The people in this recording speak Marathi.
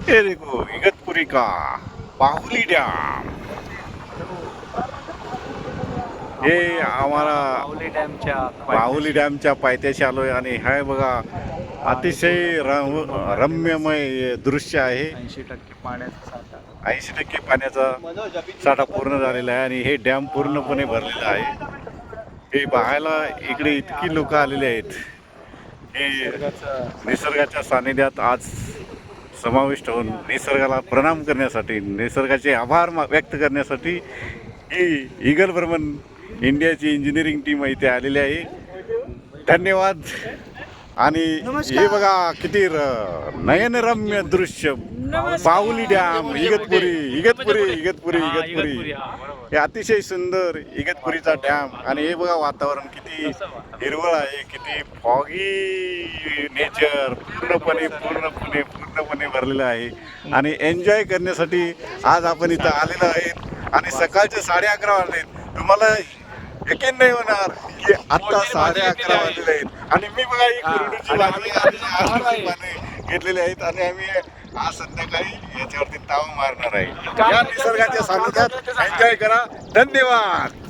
ये देखो इगतपुरी का बाहुली डॅम. हे आम्हाला बाहुली डॅमच्या पायथ्याशी आलोय आणि हाय बघा अतिशय रम्यमय दृश्य आहे. 80% पाण्याचा साठा. 80% पाण्याचा साठा पूर्ण झालेला आहे आणि हे डॅम पूर्णपणे भरलेला आहे. हे पाहायला इकडे इतकी लोक आलेले आहेत. हे निसर्गाच्या सानिध्यात आज समाविष्ट होऊन निसर्गाला प्रणाम करण्यासाठी, निसर्गाचे आभार व्यक्त करण्यासाठी ही ईगल बर्मन इंडियाची इंजिनिअरिंग टीम इथे आलेली आहे. धन्यवाद. आणि हे बघा किती नयनरम्य दृश्य. बाहुली डॅम, इगतपुरी इगतपुरी इगतपुरी इगतपुरी हे अतिशय सुंदर इगतपुरीचा डॅम. आणि हे बघा वातावरण किती हिरवळ आहे, किती फॉगी नेचर पूर्णपणे पूर्णपणे पूर्णपणे भरलेलं आहे. आणि एन्जॉय करण्यासाठी आज आपण इथं आलेलो आहेत. आणि सकाळचे 11:30 वाजले. तुम्हाला यकीन नाही होणार की आता 11:30 वाजलेले आहेत. आणि मी बघा एक कुरडूची भाजी घेतलेले आहेत आणि आम्ही आज संध्याकाळी याच्यावरती ताव मारणार आहे. या निसर्गाच्या सानिध्यात एन्जॉय करा. धन्यवाद.